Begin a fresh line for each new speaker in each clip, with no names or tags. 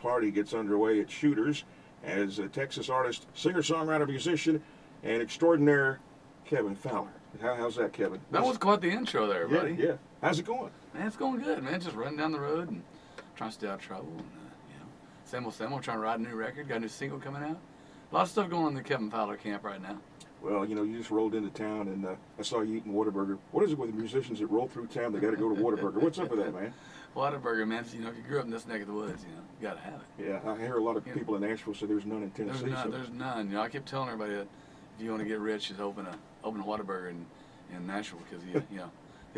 party gets underway at Shooters as a Texas artist, singer-songwriter, musician, and extraordinaire Kevin Fowler. How's that, Kevin?
That was quite the intro there, buddy.
Yeah. How's it going?
Man, it's going good, man. Just running down the road and trying to stay out of trouble. And, same old, trying to write a new record. Got a new single coming out. A lot of stuff going on in the Kevin Fowler camp right now.
Well, you just rolled into town, and I saw you eating Whataburger. What is it with the musicians that roll through town? They got to go to Whataburger. What's up with that, man?
Whataburger, man. If you grew up in this neck of the woods, you got to have it.
Yeah, I hear a lot of people in Nashville say there's none in Tennessee.
There's none. I keep telling everybody that if you want to get rich, just open a Whataburger in Nashville because you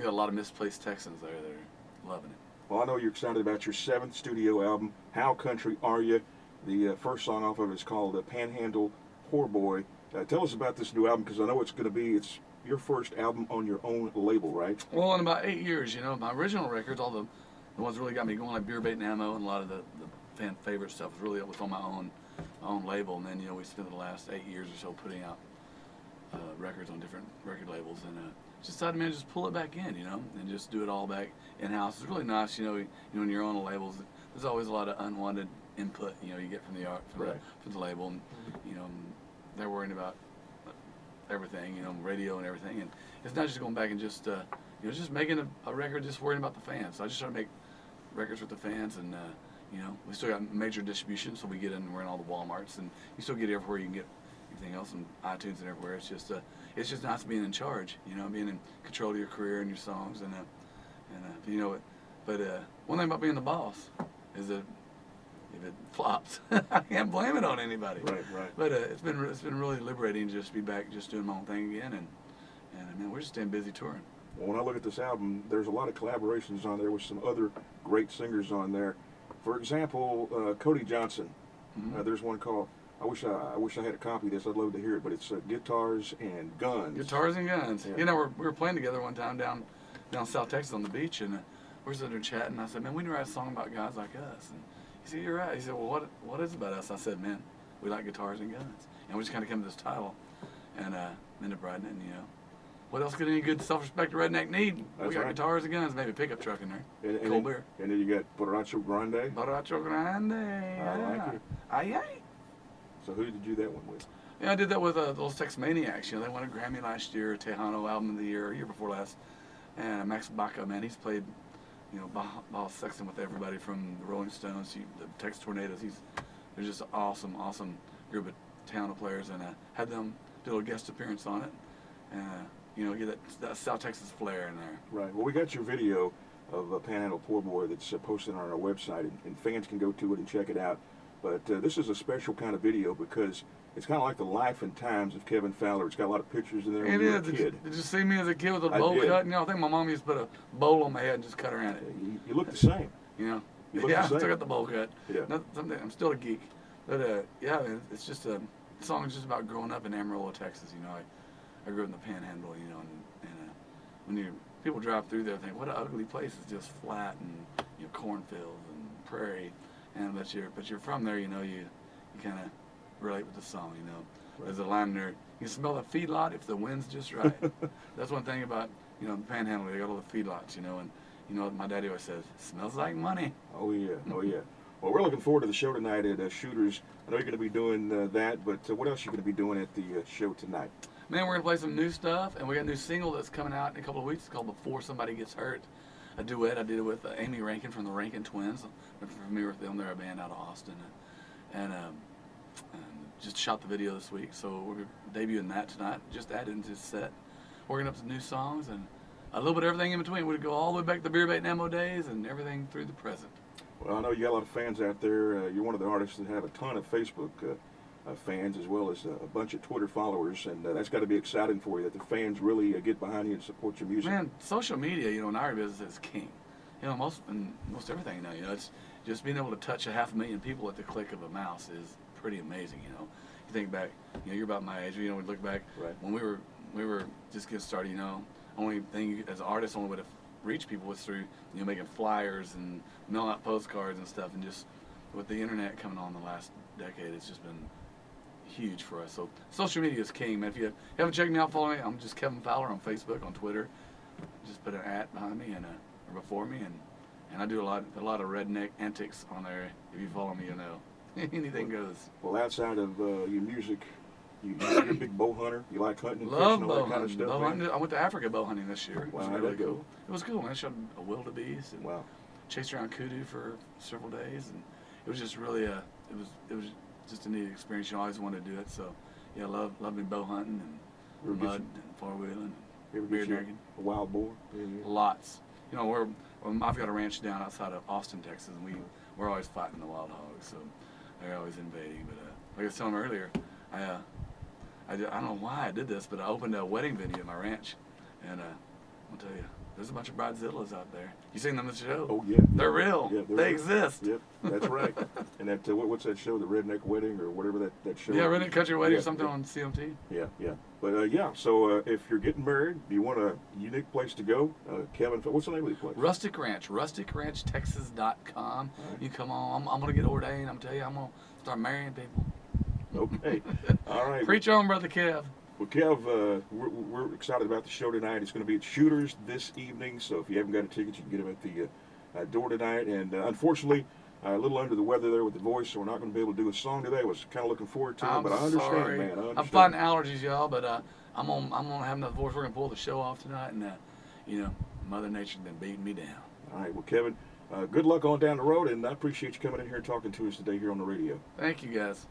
got a lot of misplaced Texans there that are loving it.
Well, I know you're excited about your 7th studio album, How Country Are You? The first song off of it is called Panhandle Poor Boy. Tell us about this new album, because I know it's your first album on your own label, right?
Well, in about 8 years, my original records, all the ones that really got me going, like Beer Bait and Ammo, and a lot of the fan favorite stuff was on my own label. And then, we spent the last 8 years or so putting out records on different record labels, and just decided, man, just pull it back in, and just do it all back in-house. It's really nice, when you're on the labels, there's always a lot of unwanted input, you get from the art, from the label, and, they're worrying about everything, radio and everything, and it's not just going back and just, just making a record, just worrying about the fans. So I just try to make records with the fans, and, we still got major distribution, so we're in all the Walmarts, and you still get everywhere you can get everything else, and iTunes and everywhere. It's just nice being in charge, being in control of your career and your songs, and but one thing about being the boss is that if it flops, I can't blame it on anybody.
Right.
But it's been really liberating to just be back, just doing my own thing again, and man, we're just staying busy touring.
Well, when I look at this album, there's a lot of collaborations on there with some other great singers on there. For example, Cody Johnson.
Mm-hmm.
There's one called. I wish I had a copy of this. I'd love to hear it. But it's Guitars and Guns.
Guitars and Guns.
Yeah.
We were playing together one time down South Texas on the beach, and we're sitting there chatting. I said, man, we need to write a song about guys like us. And he said, you're right. He said, well, what is it about us? I said, man, we like guitars and guns. And we just kind of came to this title, and ended up writing it. And what else could any good self-respected redneck need?
That's
we got
right.
Guitars and Guns, maybe a pickup truck in there, cold beer.
And then you got Borracho Grande.
Borracho Grande.
I like it.
Aye.
So who did you do that one with?
Yeah, I did that with those Tex Maniacs. They won a Grammy last year, Tejano Album of the Year before last. And Max Baca, man, he's played, ball sexing with everybody from the Rolling Stones to the Texas Tornadoes. They're just an awesome group of Tejano players, and had them do a guest appearance on it. And get that South Texas flair in there.
Right. Well, we got your video of Panhandle Poor Boy that's posted on our website, and fans can go to it and check it out. But this is a special kind of video because it's kind of like the life and times of Kevin Fowler. It's got a lot of pictures in there when you were a kid.
Did you see me as a kid with a bowl cut? I think my mom used to put a bowl on my head and just cut around it.
You look the same.
You
look
I
the same.
still got the bowl cut.
Yeah.
I'm still a geek. But it's just a song just about growing up in Amarillo, Texas. I grew up in the Panhandle, and when people drive through there, think, what an ugly place. It's just flat and cornfields and prairie. But you're from there, you kind of relate with the song,
Right.
There's a line there, you can smell the feedlot if the wind's just right. That's one thing about, the Panhandle, they got all the feedlots, and my daddy always says, smells like money.
Oh yeah. Well, we're looking forward to the show tonight at Shooters. I know you're going to be doing that, but what else are you going to be doing at the show tonight?
Man, we're going to play some new stuff, and we got a new single that's coming out in a couple of weeks. It's called Before Somebody Gets Hurt. A duet. I did it with Amy Rankin from the Rankin Twins. I'm familiar with them. They're a band out of Austin, and just shot the video this week. So we're debuting that tonight. Just added into the set, working up some new songs and a little bit of everything in between. We'd go all the way back to the Beer Bait and Ammo days and everything through the present.
Well, I know you got a lot of fans out there. You're one of the artists that have a ton of Facebook fans as well as a bunch of Twitter followers, and that's got to be exciting for you that the fans really get behind you and support your music.
Man, social media, in our business is king. Most everything now, it's just being able to touch 500,000 people at the click of a mouse is pretty amazing. You think back, you're about my age. We look back
right.
when we were just getting started. Only thing as an artist, only way to reach people was through making flyers and mailing out postcards and stuff. And just with the internet coming on the last decade, it's just been huge for us. So social media is king, man. If you haven't checked me out, follow me. I'm just Kevin Fowler on Facebook, on Twitter. Just put an @ behind me and or before me, and I do a lot of redneck antics on there. If you follow me, you know. Anything goes.
Well, outside of your music, you're a big bow hunter. You like hunting and
Love
fishing and all
bow
that kind of
hunting.
stuff.
Bow
man?
hunting. I went to Africa bow hunting this year. It was
Wow, how'd
really
that go?
cool. It was cool, man. I shot a wildebeest and
Wow.
chased around kudu for several days, and it was just really it was just a neat experience. You know, I always wanted to do it, so yeah, love me bow hunting and mud and four-wheeling
You ever
and beer
get you
drinking.
a wild boar? Yeah.
Lots. You know, I've got a ranch down outside of Austin, Texas, and we're always fighting the wild hogs, so they're always invading. But like I was telling them earlier, I don't know why I did this, but I opened a wedding venue at my ranch, and I'll tell you, there's a bunch of bridezillas out there. You seen them at the show?
Oh yeah.
They're real.
Yeah,
They exist.
Yep, that's right. And that what's that show? The Redneck Wedding or whatever that show.
Yeah, Redneck Country Wedding
Yeah,
or something
yeah.
on CMT.
Yeah, yeah. But yeah, so if you're getting married, you want a unique place to go, Kevin, what's the name of the place?
Rustic Ranch, rusticranchtexas.com.
Right.
You come on. I'm going to get ordained. I'm telling you, I'm going to start marrying people.
Okay. All right.
Preach on, Brother Kev.
Well, Kev, we're excited about the show tonight. It's going to be at Shooters this evening, so if you haven't got a ticket, you can get them at the door tonight. And unfortunately, a little under the weather there with the voice, so we're not going to be able to do a song today. I was kind of looking forward to it, but I understand,
sorry.
man. I understand.
I'm fighting allergies, y'all, but I'm gonna have enough voice. We're gonna pull the show off tonight, and you know, Mother Nature's been beating me down.
All right. Well, Kevin, good luck on down the road, and I appreciate you coming in here and talking to us today here on the radio.
Thank you, guys.